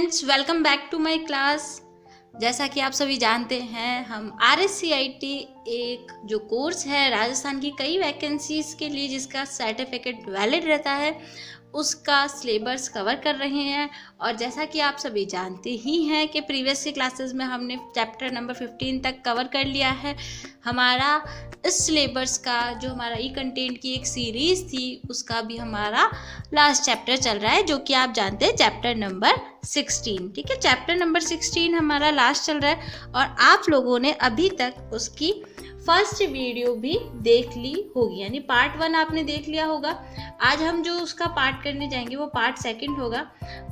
Students, welcome back to my class. जैसा कि आप सभी जानते हैं, हम RSCIT एक जो कोर्स है राजस्थान की कई वैकेंसीज के लिए जिसका सर्टिफिकेट वैलिड रहता है उसका सिलेबस कवर कर रहे हैं। और जैसा कि आप सभी जानते ही हैं कि प्रीवियस की क्लासेस में हमने चैप्टर नंबर 15 तक कवर कर लिया है। हमारा इस सिलेबस का जो हमारा ई कंटेंट की एक सीरीज़ थी उसका भी हमारा लास्ट चैप्टर चल रहा है, जो कि आप जानते हैं चैप्टर नंबर 16। ठीक है, चैप्टर नंबर 16 हमारा लास्ट चल रहा है और आप लोगों ने अभी तक उसकी फर्स्ट वीडियो भी देख ली होगी, यानी पार्ट 1 आपने देख लिया होगा। आज हम जो उसका पार्ट करने जाएंगे वो पार्ट 2 होगा।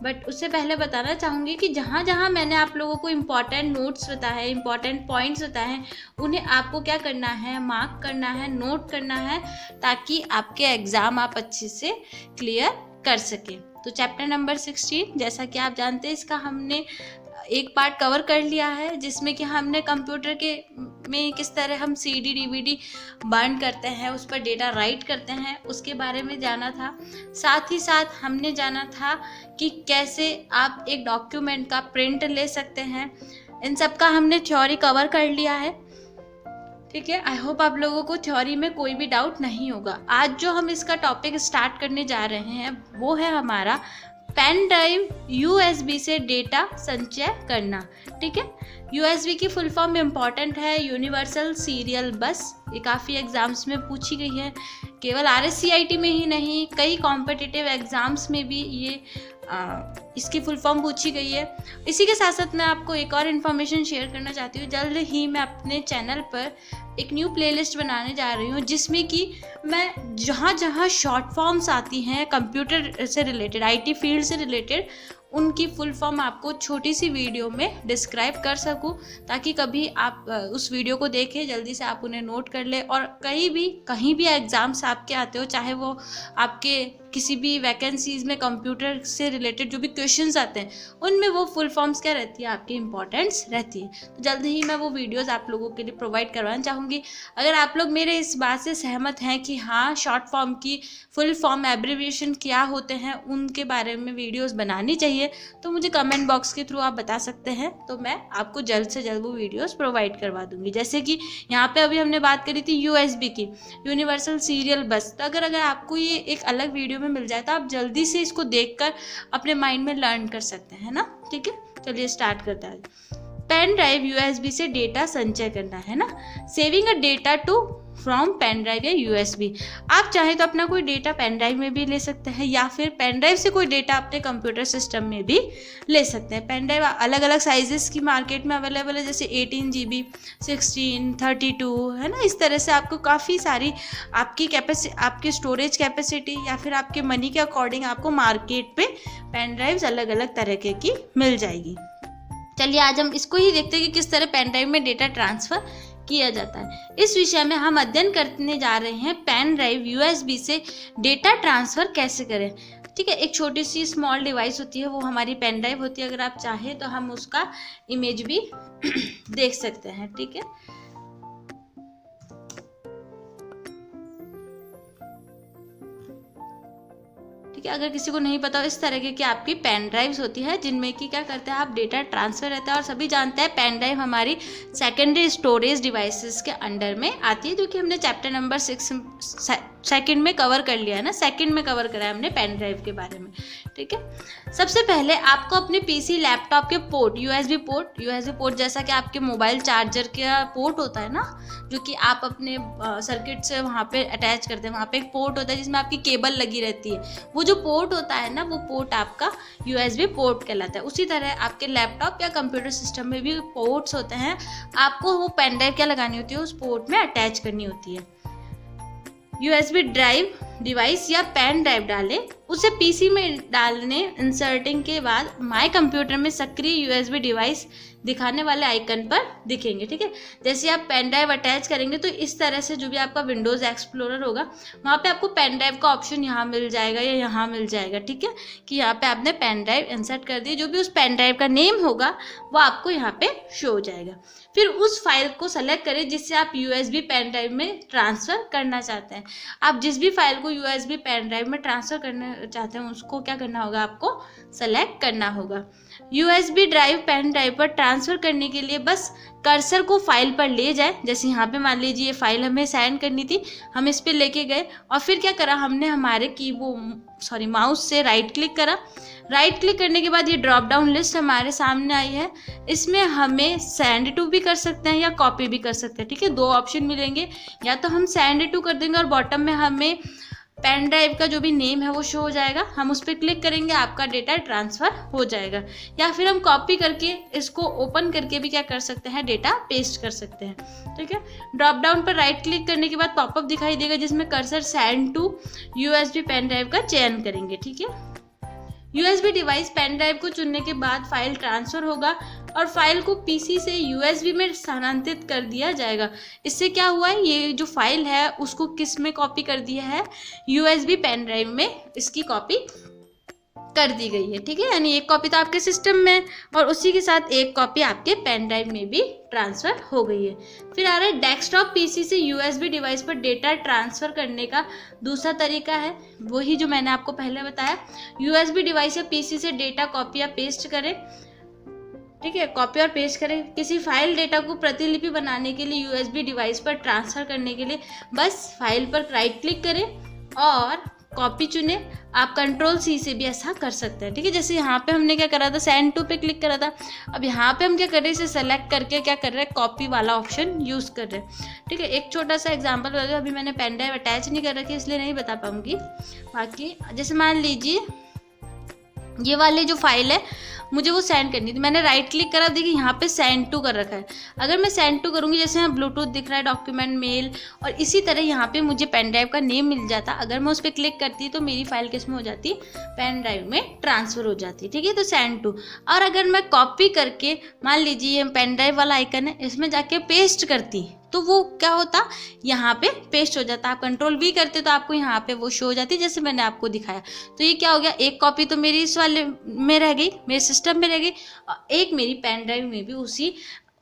बट उससे पहले बताना चाहूँगी कि जहाँ जहाँ मैंने आप लोगों को इम्पॉर्टेंट नोट्स बताए, इम्पॉर्टेंट पॉइंट्स बताए हैं, उन्हें आपको क्या करना है, मार्क करना है, नोट करना है, ताकि आपके एग्ज़ाम आप अच्छे से क्लियर कर सकें। तो चैप्टर नंबर 16 जैसा कि आप जानते हैं इसका हमने एक पार्ट कवर कर लिया है, जिसमें कि हमने कंप्यूटर के में किस तरह हम CD DVD बर्न करते हैं, उस पर डेटा राइट करते हैं, उसके बारे में जाना था। साथ ही साथ हमने जाना था कि कैसे आप एक डॉक्यूमेंट का प्रिंट ले सकते हैं। इन सब का हमने थ्योरी कवर कर लिया है। ठीक है, आई होप आप लोगों को थ्योरी में कोई भी डाउट नहीं होगा। आज जो हम इसका टॉपिक स्टार्ट करने जा रहे हैं वो है हमारा पेन ड्राइव USB से डेटा संचय करना। ठीक है, USB की फुल फॉर्म इम्पॉर्टेंट है, यूनिवर्सल सीरियल बस। ये काफ़ी एग्ज़ाम्स में पूछी गई है, केवल RSCIT में ही नहीं, कई कॉम्पिटिटिव एग्ज़ाम्स में भी ये इसकी फुल फॉर्म पूछी गई है। इसी के साथ साथ मैं आपको एक और इन्फॉर्मेशन शेयर करना चाहती हूँ। जल्द ही मैं अपने चैनल पर एक न्यू प्लेलिस्ट बनाने जा रही हूँ, जिसमें कि मैं जहाँ जहाँ शॉर्ट फॉर्म्स आती हैं कंप्यूटर से रिलेटेड, IT फील्ड से रिलेटेड, उनकी फुल फॉर्म आपको छोटी सी वीडियो में डिस्क्राइब कर सकूं, ताकि कभी आप उस वीडियो को देखें, जल्दी से आप उन्हें नोट कर ले और कहीं भी एग्ज़ाम्स आपके आते हो, चाहे वो आपके किसी भी वैकेंसीज़ में कंप्यूटर से रिलेटेड जो भी क्वेश्चंस आते हैं उनमें वो फुल फॉर्म्स क्या रहती है, आपकी इंपॉर्टेंस रहती है। तो जल्द ही मैं वो वीडियोस आप लोगों के लिए प्रोवाइड करवाना चाहूँगी। अगर आप लोग मेरे इस बात से सहमत हैं कि हाँ, शॉर्ट फॉर्म की फुल फॉर्म एब्रिविएशन क्या होते हैं उनके बारे में वीडियोस बनानी चाहिए, तो मुझे कमेंट बॉक्स के थ्रू आप बता सकते हैं, तो मैं आपको जल्द से जल्द वो वीडियोस प्रोवाइड करवा दूँगी। जैसे कि यहाँ पे अभी हमने बात करी थी USB की, यूनिवर्सल सीरियल बस। तो अगर आपको ये एक अलग वीडियो मिल जाए तो आप जल्दी से इसको देखकर अपने माइंड में लर्न कर सकते हैं ना। ठीक है, चलिए स्टार्ट करते हैं। पेन ड्राइव USB से डेटा संचय करना है ना, saving a data to from pen drive या USB। आप चाहे तो अपना कोई डेटा पेन ड्राइव में भी ले सकते हैं, या फिर पेन ड्राइव से कोई डेटा अपने कंप्यूटर सिस्टम में भी ले सकते हैं। पेन ड्राइव अलग अलग साइजेस की मार्केट में अवेलेबल है, जैसे 18 GB, 16, 32 है ना। इस तरह से आपको काफ़ी सारी आपकी स्टोरेज कैपेसिटी या फिर आपके मनी के अकॉर्डिंग आपको मार्केट पे पेन ड्राइव्स अलग अलग तरीके की मिल जाएगी। चलिए आज हम इसको ही देखते हैं कि किस तरह पेन ड्राइव में डेटा ट्रांसफ़र किया जाता है। इस विषय में हम अध्ययन करने जा रहे हैं पेन ड्राइव USB से डेटा ट्रांसफ़र कैसे करें। ठीक है, एक छोटी सी स्मॉल डिवाइस होती है, वो हमारी पेन ड्राइव होती है। अगर आप चाहें तो हम उसका इमेज भी देख सकते हैं। ठीक है, अगर किसी को नहीं पता हो, इस तरह की आपकी पेन ड्राइव्स होती है जिनमें कि क्या करते हैं आप, डेटा ट्रांसफ़र रहता है। और सभी जानते हैं पेन ड्राइव हमारी सेकेंडरी स्टोरेज डिवाइसेस के अंडर में आती है, जो कि हमने चैप्टर नंबर 6 सेकंड में कवर कर लिया है ना। सेकंड में कवर करा है हमने पेन ड्राइव के बारे में। ठीक है, सबसे पहले आपको अपने PC लैपटॉप के पोर्ट, USB पोर्ट जैसा कि आपके मोबाइल चार्जर का पोर्ट होता है ना, जो कि आप अपने सर्किट से वहाँ पे अटैच करते हैं, वहाँ पे एक पोर्ट होता है जिसमें आपकी केबल लगी रहती है। वो जो पोर्ट होता है ना, वो पोर्ट आपका USB पोर्ट कहलाता है। उसी तरह आपके लैपटॉप या कंप्यूटर सिस्टम में भी पोर्ट्स होते हैं, आपको वो पेन ड्राइव क्या लगानी होती है, उस पोर्ट में अटैच करनी होती है। USB ड्राइव डिवाइस या पेन ड्राइव डालें, उसे PC में डालने इंसर्टिंग के बाद माय कंप्यूटर में सक्रिय USB डिवाइस दिखाने वाले आइकन पर दिखेंगे। ठीक है, जैसे आप पेन ड्राइव अटैच करेंगे तो इस तरह से जो भी आपका विंडोज़ एक्सप्लोरर होगा वहाँ पे आपको पेन ड्राइव का ऑप्शन यहाँ मिल जाएगा या यहाँ मिल जाएगा। ठीक है, कि यहाँ पे आपने पेन ड्राइव इंसर्ट कर दी, जो भी उस पेन ड्राइव का नेम होगा वो आपको यहाँ पे शो हो जाएगा। फिर उस फाइल को सेलेक्ट करें जिससे आप USB पेन ड्राइव में ट्रांसफ़र करना चाहते हैं। आप जिस भी फाइल को USB पेन ड्राइव में ट्रांसफ़र करना चाहते हैं उसको क्या करना होगा, आपको सेलेक्ट करना होगा। USB ड्राइव पेन ड्राइव पर ट्रांसफ़र करने के लिए बस कर्सर को फाइल पर ले जाए। जैसे यहाँ पे मान लीजिए ये फाइल हमें सेंड करनी थी, हम इस पे लेके गए और फिर क्या करा हमने, हमारे माउस से राइट क्लिक करा। राइट क्लिक करने के बाद ये ड्रॉप डाउन लिस्ट हमारे सामने आई है। इसमें हमें सेंड टू भी कर सकते हैं या कॉपी भी कर सकते हैं, ठीक है। 2 ऑप्शन मिलेंगे, या तो हम सेंड टू कर देंगे और बॉटम में हमें पेन ड्राइव का जो भी नेम है वो शो हो जाएगा, हम उस पर क्लिक करेंगे, आपका डेटा ट्रांसफ़र हो जाएगा। या फिर हम कॉपी करके इसको ओपन करके भी क्या कर सकते हैं, डेटा पेस्ट कर सकते हैं, ठीक है। ड्रॉप डाउन पर राइट क्लिक करने के बाद पॉपअप दिखाई देगा जिसमें cursor send to USB pen drive का चयन करेंगे, ठीक है। USB डिवाइस पेन ड्राइव को चुनने के बाद फाइल ट्रांसफ़र होगा और फाइल को PC से USB में स्थानांतरित कर दिया जाएगा। इससे क्या हुआ है, ये जो फाइल है उसको किस में कॉपी कर दिया है, USB पेन ड्राइव में इसकी कॉपी कर दी गई है, ठीक है। यानी एक कॉपी तो आपके सिस्टम में और उसी के साथ एक कॉपी आपके पेन ड्राइव में भी ट्रांसफ़र हो गई है। फिर आ रहा है डेस्कटॉप PC से USB डिवाइस पर डेटा ट्रांसफ़र करने का दूसरा तरीका है, वही जो मैंने आपको पहले बताया। USB डिवाइस या PC से डेटा कॉपी या पेस्ट करें, ठीक है, कॉपी और पेस्ट करें। किसी फाइल डेटा को प्रतिलिपि बनाने के लिए USB डिवाइस पर ट्रांसफ़र करने के लिए बस फाइल पर राइट क्लिक करें और कॉपी चुने। आप कंट्रोल-C से भी ऐसा कर सकते हैं, ठीक है। जैसे यहाँ पे हमने क्या करा था, सेंड टू पे क्लिक करा था। अब यहाँ पे हम क्या कर रहे हैं, इसे सेलेक्ट करके क्या कर रहे हैं, कॉपी वाला ऑप्शन यूज़ कर रहे हैं, ठीक है। एक छोटा सा एग्जांपल बता दो, अभी मैंने पेन ड्राइव अटैच नहीं कर रखी इसलिए नहीं बता पाऊँगी। बाकी जैसे मान लीजिए ये वाली जो फाइल है मुझे वो सेंड करनी थी, मैंने राइट क्लिक करा, देखिए यहाँ पे सेंड टू कर रखा है। अगर मैं सेंड टू करूँगी, जैसे यहाँ ब्लूटूथ दिख रहा है, डॉक्यूमेंट, मेल, और इसी तरह यहाँ पे मुझे पेन ड्राइव का नेम मिल जाता। अगर मैं उस पर क्लिक करती तो मेरी फाइल किस में हो जाती, पेन ड्राइव में ट्रांसफ़र हो जाती, ठीक है। तो सेंड टू। और अगर मैं कॉपी करके, मान लीजिए ये पेन ड्राइव वाला आइकन है, इसमें जाके पेस्ट करती तो वो क्या होता, यहाँ पे पेस्ट हो जाता। आप कंट्रोल-V करते तो आपको यहाँ पे वो शो हो जाती जैसे मैंने आपको दिखाया। तो ये क्या हो गया, एक कॉपी तो मेरी इस वाले में रह गई, मेरे सिस्टम में रह गई, और एक मेरी पेन ड्राइव में भी उसी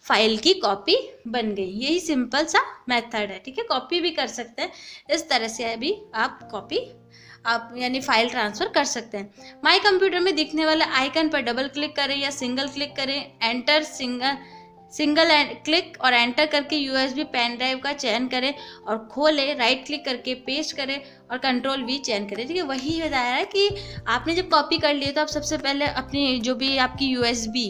फाइल की कॉपी बन गई। यही सिंपल सा मेथड है, ठीक है। कॉपी भी कर सकते हैं इस तरह से, अभी आप यानी फाइल ट्रांसफ़र कर सकते हैं। माई कंप्यूटर में दिखने वाले आइकन पर डबल क्लिक करें या सिंगल क्लिक करें, एंटर सिंगल क्लिक और एंटर करके USB पेन ड्राइव का चयन करें और खोलें, राइट क्लिक करके पेस्ट करें और कंट्रोल-V चयन करें, ठीक है। वही बताया है कि आपने जब कॉपी कर लिए तो आप सबसे पहले अपनी जो भी आपकी USB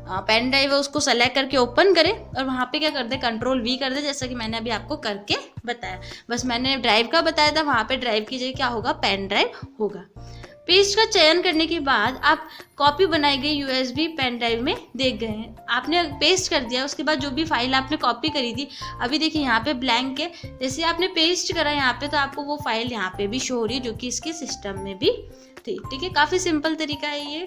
पेन ड्राइव है उसको सेलेक्ट करके ओपन करें और वहाँ पे क्या कर दे, कंट्रोल-V कर दे, जैसा कि मैंने अभी आपको करके बताया। बस मैंने ड्राइव का बताया था, वहाँ पे ड्राइव की जगह क्या होगा, पेन ड्राइव होगा। पेस्ट का चयन करने के बाद आप कॉपी बनाई गई USB पेन ड्राइव में देख गए हैं। आपने पेस्ट कर दिया, उसके बाद जो भी फाइल आपने कॉपी करी थी, अभी देखिए यहाँ पे ब्लैंक है। जैसे आपने पेस्ट करा यहाँ पे तो आपको वो फाइल यहाँ पे भी शो हो रही है जो कि इसके सिस्टम में भी थी, ठीक है। काफ़ी सिंपल तरीका है ये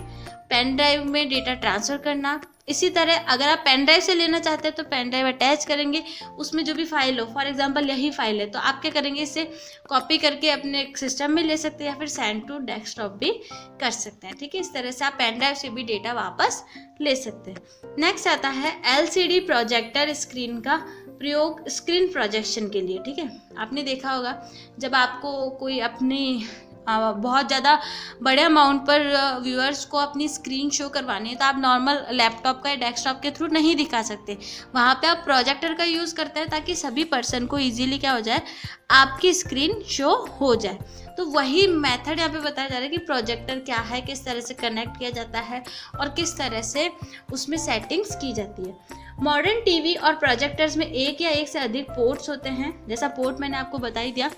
पेन ड्राइव में डेटा ट्रांसफ़र करना। इसी तरह अगर आप पेन ड्राइव से लेना चाहते हैं तो पेन ड्राइव अटैच करेंगे, उसमें जो भी फाइल हो, फॉर एग्जांपल यही फाइल है तो आप क्या करेंगे, इसे कॉपी करके अपने सिस्टम में ले सकते हैं या फिर सेंड टू डेस्कटॉप भी कर सकते हैं, ठीक है। इस तरह से आप पेन ड्राइव से भी डेटा वापस ले सकते हैं। नेक्स्ट आता है LCD प्रोजेक्टर स्क्रीन का प्रयोग स्क्रीन प्रोजेक्शन के लिए, ठीक है। आपने देखा होगा जब आपको कोई अपनी बहुत ज़्यादा बड़े अमाउंट पर व्यूअर्स को अपनी स्क्रीन शो करवानी है तो आप नॉर्मल लैपटॉप का या डेस्कटॉप के थ्रू नहीं दिखा सकते, वहाँ पे आप प्रोजेक्टर का यूज़ करते हैं ताकि सभी पर्सन को इजीली क्या हो जाए, आपकी स्क्रीन शो हो जाए। तो वही मेथड यहाँ पे बताया जा रहा है कि प्रोजेक्टर क्या है, किस तरह से कनेक्ट किया जाता है और किस तरह से उसमें सेटिंग्स की जाती है। मॉडर्न टीवी और प्रोजेक्टर्स में एक या एक से अधिक पोर्ट्स होते हैं, जैसा पोर्ट मैंने आपको बता ही दिया,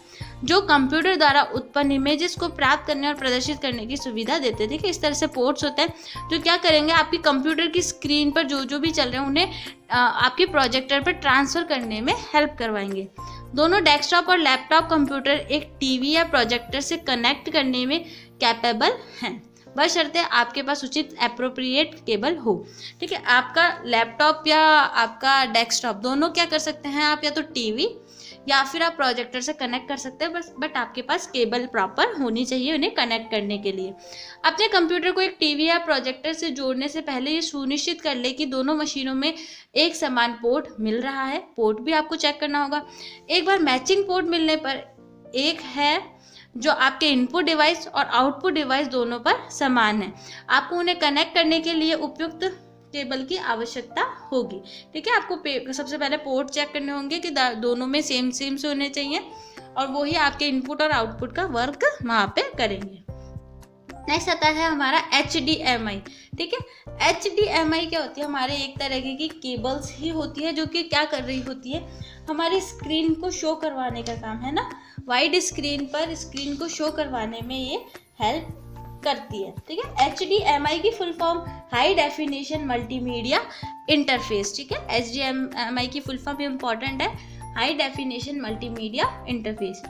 जो कंप्यूटर द्वारा उत्पन्न इमेजेस को प्राप्त करने और प्रदर्शित करने की सुविधा देते हैं, ठीक है। इस तरह से पोर्ट्स होते हैं जो क्या करेंगे, आपकी कंप्यूटर की स्क्रीन पर जो भी चल रहे हैं उन्हें आपके प्रोजेक्टर पर ट्रांसफ़र करने में हेल्प करवाएंगे। दोनों डेस्कटॉप और लैपटॉप कंप्यूटर एक टीवी या प्रोजेक्टर से कनेक्ट करने में कैपेबल हैं, बशर्ते आपके पास उचित एप्रोप्रिएट केबल हो, ठीक है। आपका लैपटॉप या आपका डेस्कटॉप दोनों क्या कर सकते हैं, आप या तो टीवी या फिर आप प्रोजेक्टर से कनेक्ट कर सकते हैं, बट आपके पास केबल प्रॉपर होनी चाहिए उन्हें कनेक्ट करने के लिए। अपने कंप्यूटर को एक टीवी या प्रोजेक्टर से जोड़ने से पहले ये सुनिश्चित कर ले कि दोनों मशीनों में एक समान पोर्ट मिल रहा है। पोर्ट भी आपको चेक करना होगा। एक बार मैचिंग पोर्ट मिलने पर एक है जो आपके इनपुट डिवाइस और आउटपुट डिवाइस दोनों पर समान है। आपको उन्हें कनेक्ट करने के लिए उपयुक्त केबल की आवश्यकता होगी। ठीक है, आपको सबसे पहले पोर्ट चेक करने होंगे कि दोनों में सेम से होने चाहिए, और वही आपके इनपुट और आउटपुट का वर्क वहाँ पे करेंगे। नेक्स्ट आता है हमारा HDMI। ठीक है, HDMI क्या होती है? हमारे एक तरह की केबल्स ही होती है जो कि क्या कर रही होती है, हमारी स्क्रीन को शो करवाने का काम है ना, वाइड स्क्रीन पर स्क्रीन को शो करवाने में ये हेल्प करती है। ठीक है, HDMI की full form high definition multimedia interface. ठीक है, HDMI की फुल फॉर्म इंपॉर्टेंट है, high definition multimedia interface.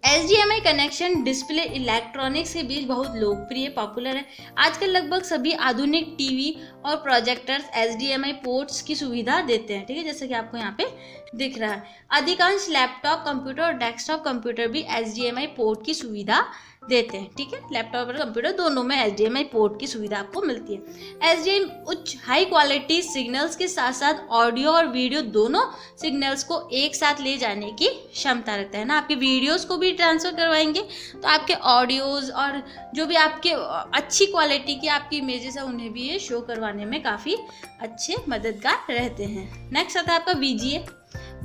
HDMI connection display electronics के बीच बहुत लोकप्रिय पॉपुलर है। आजकल लगभग सभी आधुनिक टीवी और प्रोजेक्टर्स HDMI पोर्ट्स की सुविधा देते हैं। ठीक है, जैसे कि आपको यहाँ पे दिख रहा है। अधिकांश लैपटॉप कंप्यूटर और डेस्कटॉप कंप्यूटर भी HDMI पोर्ट की सुविधा देते हैं। ठीक है, लैपटॉप और कंप्यूटर दोनों में HDMI पोर्ट की सुविधा आपको मिलती है। HDMI उच्च हाई क्वालिटी सिग्नल्स के साथ साथ ऑडियो और वीडियो दोनों सिग्नल्स को एक साथ ले जाने की क्षमता रखता है ना। आपके वीडियोस को भी ट्रांसफर करवाएंगे तो आपके ऑडियोज और जो भी आपके अच्छी क्वालिटी की आपकी इमेजेस है उन्हें भी ये शो करवाने में काफ़ी अच्छे मददगार रहते हैं। नेक्स्ट आता है आपका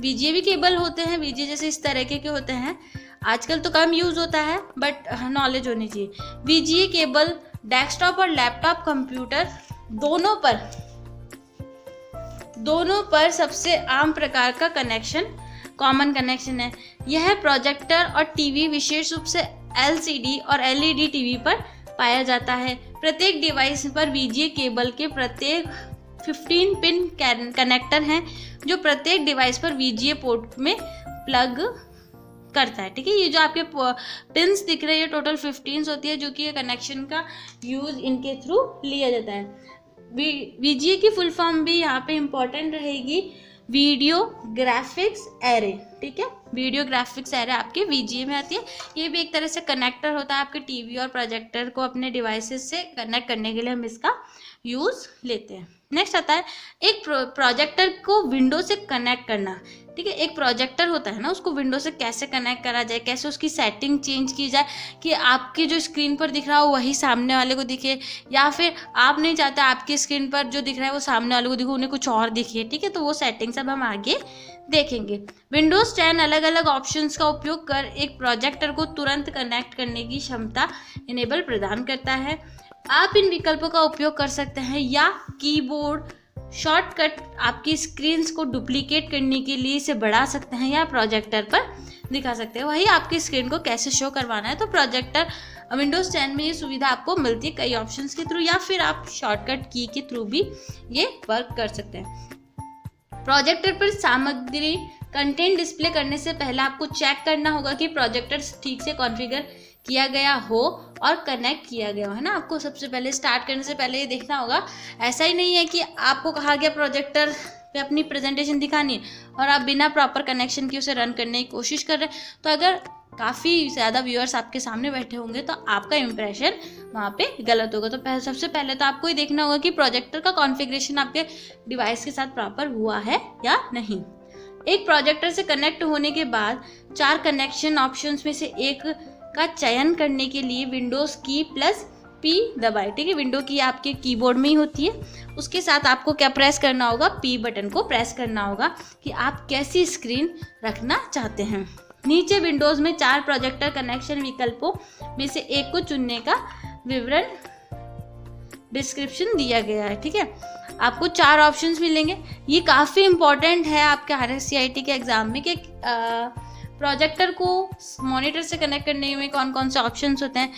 VGA भी केबल होते हैं। VGA जैसे इस तरह के होते हैं, आजकल तो कम यूज़ होता है बट नॉलेज होनी चाहिए। VGA केबल डेस्कटॉप और लैपटॉप कंप्यूटर दोनों पर सबसे आम प्रकार का कॉमन कनेक्शन है। यह प्रोजेक्टर और टीवी, विशेष रूप से LCD और LED टीवी पर पाया जाता है। प्रत्येक डिवाइस पर VGA केबल के प्रत्येक 15 पिन कनेक्टर हैं जो प्रत्येक डिवाइस पर VGA पोर्ट में प्लग करता है। ठीक है, ये जो आपके पिन्स दिख रहे हैं टोटल 15 होती है, जो कि कनेक्शन का यूज इनके थ्रू लिया जाता है। VGA की फुल फॉर्म भी यहाँ पे इम्पोर्टेंट रहेगी, वीडियो ग्राफिक्स एरे। ठीक है, वीडियो ग्राफिक्स एरे आपके VGA में आती है। ये भी एक तरह से कनेक्टर होता है आपके टीवी और प्रोजेक्टर को अपने डिवाइसेस से कनेक्ट करने के लिए हम इसका यूज़ लेते हैं। नेक्स्ट आता है एक प्रोजेक्टर को विंडो से कनेक्ट करना। ठीक है, एक प्रोजेक्टर होता है ना, उसको विंडो से कैसे कनेक्ट करा जाए, कैसे उसकी सेटिंग चेंज की जाए कि आपकी जो स्क्रीन पर दिख रहा हो वही सामने वाले को दिखे, या फिर आप नहीं चाहते आपकी स्क्रीन पर जो दिख रहा है वो सामने वाले को दिखे, उन्हें कुछ और दिखे। ठीक है, तो वो सेटिंग सब हम आगे देखेंगे। विंडोज़ 10 अलग अलग ऑप्शंस का उपयोग कर एक प्रोजेक्टर को तुरंत कनेक्ट करने की क्षमता इनेबल प्रदान करता है। आप इन विकल्पों का उपयोग कर सकते हैं या कीबोर्ड शॉर्टकट आपकी स्क्रीन्स को डुप्लीकेट करने के लिए इसे बढ़ा सकते हैं या प्रोजेक्टर पर दिखा सकते हैं। वही आपकी स्क्रीन को कैसे शो करवाना है, तो प्रोजेक्टर विंडोज़ 10 में ये सुविधा आपको मिलती है कई ऑप्शंस के थ्रू, या फिर आप शॉर्टकट की के थ्रू भी ये वर्क कर सकते हैं। प्रोजेक्टर पर सामग्री कंटेंट डिस्प्ले करने से पहले आपको चेक करना होगा कि प्रोजेक्टर ठीक से कॉन्फ़िगर किया गया हो और कनेक्ट किया गया हो, है ना। आपको सबसे पहले स्टार्ट करने से पहले ये देखना होगा। ऐसा ही नहीं है कि आपको कहा गया प्रोजेक्टर पे अपनी प्रेजेंटेशन दिखानी है और आप बिना प्रॉपर कनेक्शन के उसे रन करने की कोशिश कर रहे हैं, तो अगर काफ़ी ज़्यादा व्यूअर्स आपके सामने बैठे होंगे तो आपका इंप्रेशन वहाँ पे गलत होगा। तो सबसे पहले तो आपको ये देखना होगा कि प्रोजेक्टर का कॉन्फ़िगरेशन आपके डिवाइस के साथ प्रॉपर हुआ है या नहीं। एक प्रोजेक्टर से कनेक्ट होने के बाद 4 कनेक्शन ऑप्शंस में से एक का चयन करने के लिए विंडोज़ की +P दबाएं। ठीक है, विंडो की आपके कीबोर्ड में ही होती है, उसके साथ आपको क्या प्रेस करना होगा, P बटन को प्रेस करना होगा कि आप कैसी स्क्रीन रखना चाहते हैं। नीचे विंडोज़ में 4 प्रोजेक्टर कनेक्शन विकल्पों में से एक को चुनने का विवरण डिस्क्रिप्शन दिया गया है। ठीक है, आपको 4 ऑप्शंस मिलेंगे। ये काफ़ी इंपॉर्टेंट है आपके RSCIT के एग्ज़ाम में कि प्रोजेक्टर को मॉनिटर से कनेक्ट करने में कौन कौन से ऑप्शंस होते हैं,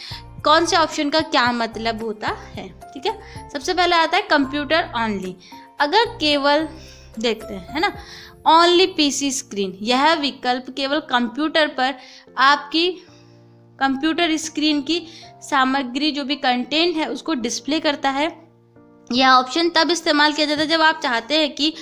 कौन से ऑप्शन का क्या मतलब होता है। ठीक है, सबसे पहले आता है कंप्यूटर ऑनली। अगर केवल देखते हैं, है ना, ओनली PC स्क्रीन, यह विकल्प केवल कंप्यूटर पर आपकी कंप्यूटर स्क्रीन की सामग्री जो भी कंटेंट है उसको डिस्प्ले करता है। यह ऑप्शन तब इस्तेमाल किया जाता है जब आप चाहते हैं कि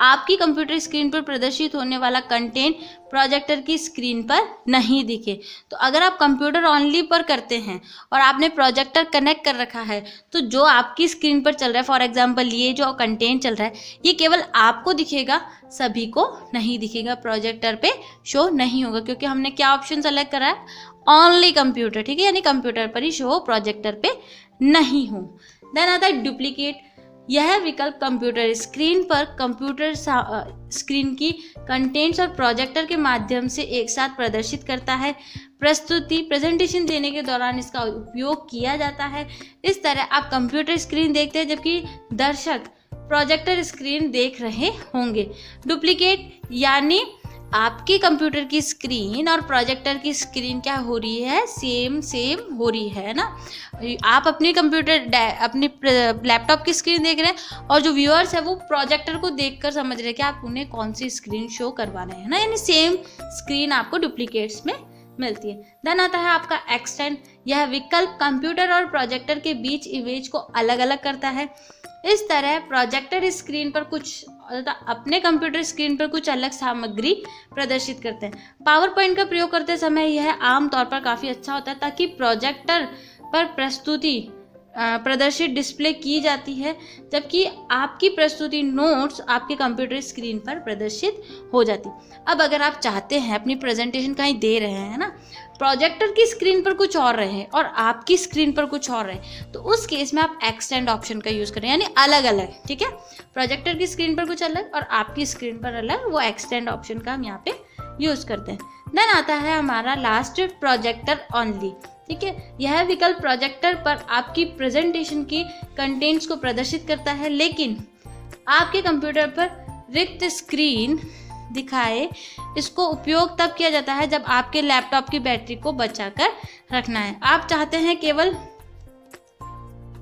आपकी कंप्यूटर स्क्रीन पर प्रदर्शित होने वाला कंटेंट प्रोजेक्टर की स्क्रीन पर नहीं दिखे। तो अगर आप कंप्यूटर ऑनली पर करते हैं और आपने प्रोजेक्टर कनेक्ट कर रखा है, तो जो आपकी स्क्रीन पर चल रहा है, फॉर एग्जांपल ये जो कंटेंट चल रहा है, ये केवल आपको दिखेगा, सभी को नहीं दिखेगा, प्रोजेक्टर पे शो नहीं होगा, क्योंकि हमने क्या ऑप्शन सेलेक्ट करा है, ओनली कंप्यूटर, ठीक है, यानी कंप्यूटर पर ही शो हो, प्रोजेक्टर पे नहीं हो। देन आता है डुप्लीकेट। यह विकल्प कंप्यूटर स्क्रीन पर कंप्यूटर स्क्रीन की कंटेंट्स और प्रोजेक्टर के माध्यम से एक साथ प्रदर्शित करता है। प्रेजेंटेशन देने के दौरान इसका उपयोग किया जाता है। इस तरह आप कंप्यूटर स्क्रीन देखते हैं जबकि दर्शक प्रोजेक्टर स्क्रीन देख रहे होंगे। डुप्लीकेट यानी आपके कंप्यूटर की स्क्रीन और प्रोजेक्टर की स्क्रीन क्या हो रही है, सेम हो रही है ना। आप अपने अपने लैपटॉप की स्क्रीन देख रहे हैं और जो व्यूअर्स है वो प्रोजेक्टर को देखकर समझ रहे हैं कि आप उन्हें कौन सी स्क्रीन शो करवा रहे हैं ना, यानी सेम स्क्रीन आपको डुप्लीकेट्स में मिलती है। देन आता है आपका एक्सटेंड। यह विकल्प कंप्यूटर और प्रोजेक्टर के बीच इमेज को अलग अलग करता है। इस तरह प्रोजेक्टर स्क्रीन पर कुछ अपने कंप्यूटर स्क्रीन पर कुछ अलग सामग्री प्रदर्शित करते हैं। पावर पॉइंट का प्रयोग करते समय यह आमतौर पर काफ़ी अच्छा होता है ताकि प्रोजेक्टर पर प्रस्तुति प्रदर्शित डिस्प्ले की जाती है जबकि आपकी प्रस्तुति नोट्स आपके कंप्यूटर स्क्रीन पर प्रदर्शित हो जाती। अब अगर आप चाहते हैं अपनी प्रेजेंटेशन कहीं दे रहे हैं ना, प्रोजेक्टर की स्क्रीन पर कुछ और रहे और आपकी स्क्रीन पर कुछ और रहे, तो उस केस में आप एक्सटेंड ऑप्शन का यूज़ करें, यानी अलग अलग, ठीक है। प्रोजेक्टर की स्क्रीन पर कुछ अलग और आपकी स्क्रीन पर अलग, वो एक्सटेंड ऑप्शन का हम यहाँ पे यूज़ करते हैं। देन आता है हमारा लास्ट प्रोजेक्टर ऑनली, ठीक है। यह विकल्प प्रोजेक्टर पर आपकी प्रेजेंटेशन की कंटेंट्स को प्रदर्शित करता है लेकिन आपके कंप्यूटर पर रिक्त स्क्रीन दिखाए। इसको उपयोग तब किया जाता है जब आपके लैपटॉप की बैटरी को बचाकर रखना है। आप चाहते हैं केवल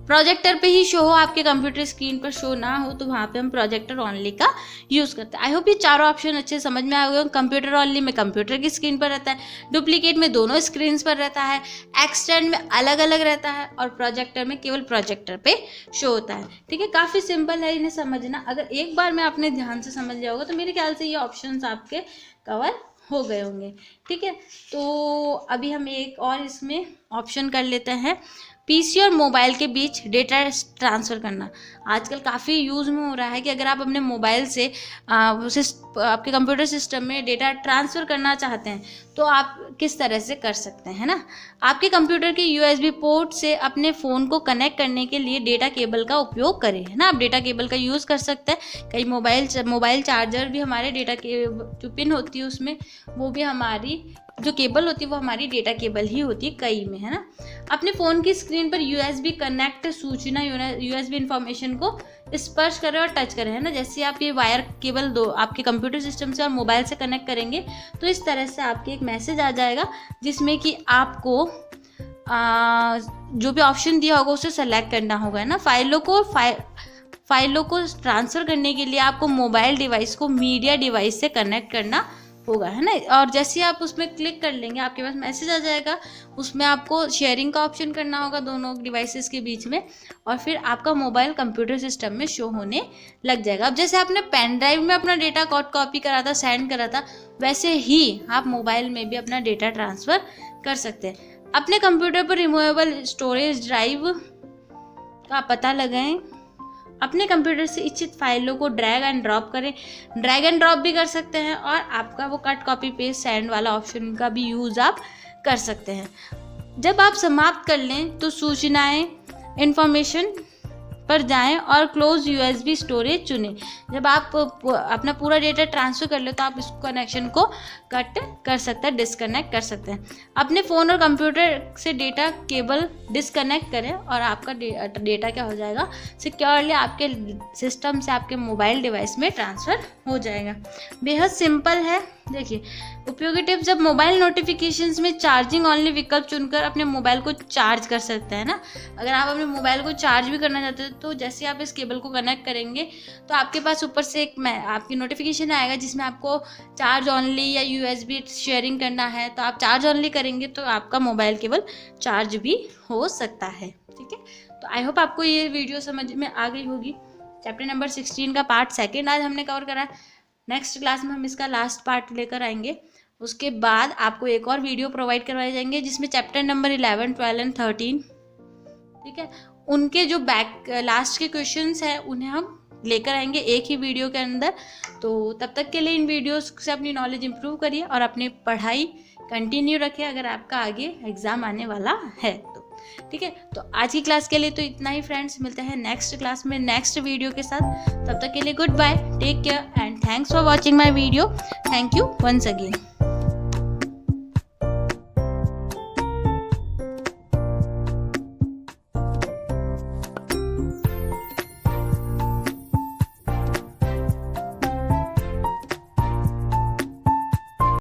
प्रोजेक्टर पे ही शो हो, आपके कंप्यूटर स्क्रीन पर शो ना हो, तो वहाँ पे हम प्रोजेक्टर ऑनली का यूज़ करते हैं। आई होप ये चारों ऑप्शन अच्छे समझ में आ गए। कंप्यूटर ऑनली में कंप्यूटर की स्क्रीन पर रहता है, डुप्लीकेट में दोनों स्क्रीन पर रहता है, एक्सटेंड में अलग अलग रहता है और प्रोजेक्टर में केवल प्रोजेक्टर पे शो होता है, ठीक है। काफ़ी सिंपल है इन्हें समझना। अगर एक बार में आपने ध्यान से समझ लिया होगा तो मेरे ख्याल से ये ऑप्शन आपके कवर हो गए होंगे, ठीक है। तो अभी हम एक और इसमें ऑप्शन कर लेते हैं, पीसी और मोबाइल के बीच डेटा ट्रांसफ़र करना। आजकल काफ़ी यूज़ में हो रहा है कि अगर आप अपने मोबाइल से आपके कंप्यूटर सिस्टम में डेटा ट्रांसफ़र करना चाहते हैं तो आप किस तरह से कर सकते हैं ना। आपके कंप्यूटर के यूएसबी पोर्ट से अपने फ़ोन को कनेक्ट करने के लिए डेटा केबल का उपयोग करें, है ना। आप डेटा केबल का यूज़ कर सकते हैं। कई मोबाइल चार्जर भी हमारे डेटा के जो पिन होती है उसमें, वो भी हमारी जो केबल होती है वो हमारी डेटा केबल ही होती है कई में, है ना। अपने फ़ोन की स्क्रीन पर यूएसबी कनेक्ट सूचना यूएसबी इंफॉर्मेशन को स्पर्श करें और टच करें, है ना। जैसे आप ये वायर केबल दो आपके कंप्यूटर सिस्टम से और मोबाइल से कनेक्ट करेंगे तो इस तरह से आपके एक मैसेज आ जाएगा जिसमें कि आपको जो भी ऑप्शन दिया होगा उसे सेलेक्ट करना होगा, है ना। फाइलों को ट्रांसफ़र करने के लिए आपको मोबाइल डिवाइस को मीडिया डिवाइस से कनेक्ट करना होगा, है ना। और जैसे आप उसमें क्लिक कर लेंगे आपके पास मैसेज आ जाएगा, उसमें आपको शेयरिंग का ऑप्शन करना होगा दोनों डिवाइसेस के बीच में और फिर आपका मोबाइल कंप्यूटर सिस्टम में शो होने लग जाएगा। अब जैसे आपने पेन ड्राइव में अपना डेटा कॉपी करा था, सेंड करा था, वैसे ही आप मोबाइल में भी अपना डेटा ट्रांसफ़र कर सकते हैं। अपने कंप्यूटर पर रिमूवेबल स्टोरेज ड्राइव का पता लगाएं। अपने कंप्यूटर से इच्छित फाइलों को ड्रैग एंड ड्रॉप करें। ड्रैग एंड ड्रॉप भी कर सकते हैं और आपका वो कट कॉपी पेस्ट सेंड वाला ऑप्शन का भी यूज़ आप कर सकते हैं। जब आप समाप्त कर लें तो सूचनाएं इंफॉर्मेशन पर जाएं और क्लोज यूएसबी स्टोरेज चुनें। जब आप अपना पूरा डेटा ट्रांसफ़र कर ले तो आप इस कनेक्शन को कट कर सकते हैं, डिस्कनेक्ट कर सकते हैं। अपने फ़ोन और कंप्यूटर से डेटा केबल डिस्कनेक्ट करें और आपका डेटा क्या हो जाएगा, सिक्योरली आपके सिस्टम से आपके मोबाइल डिवाइस में ट्रांसफ़र हो जाएगा। बेहद सिंपल है। देखिए उपयोगी टिप्स, जब मोबाइल नोटिफिकेशंस में चार्जिंग ऑनली विकल्प चुनकर अपने मोबाइल को चार्ज कर सकते हैं ना। अगर आप अपने मोबाइल को चार्ज भी करना चाहते हैं तो जैसे आप इस केबल को कनेक्ट करेंगे तो आपके पास ऊपर से एक आपकी नोटिफिकेशन आएगा जिसमें आपको चार्ज ऑनली या यूएसबी शेयरिंग करना है, तो आप चार्ज ऑनली करेंगे तो आपका मोबाइल केबल चार्ज भी हो सकता है, ठीक है। तो आई होप आपको ये वीडियो समझ में आ गई होगी। चैप्टर नंबर 16 का पार्ट 2 आज हमने कवर करा। नेक्स्ट क्लास में हम इसका लास्ट पार्ट लेकर आएंगे। उसके बाद आपको एक और वीडियो प्रोवाइड करवाए जाएंगे जिसमें चैप्टर नंबर 11, 12 एंड 13, ठीक है, उनके जो लास्ट के क्वेश्चंस हैं उन्हें हम लेकर आएंगे एक ही वीडियो के अंदर। तो तब तक के लिए इन वीडियोस से अपनी नॉलेज इंप्रूव करिए और अपनी पढ़ाई कंटिन्यू रखें अगर आपका आगे एग्ज़ाम आने वाला है तो। ठीक है, तो आज की क्लास के लिए तो इतना ही फ्रेंड्स। मिलते हैं नेक्स्ट क्लास में नेक्स्ट वीडियो के साथ। तब तक के लिए good bye, take care and thanks for watching my video. Thank you once again.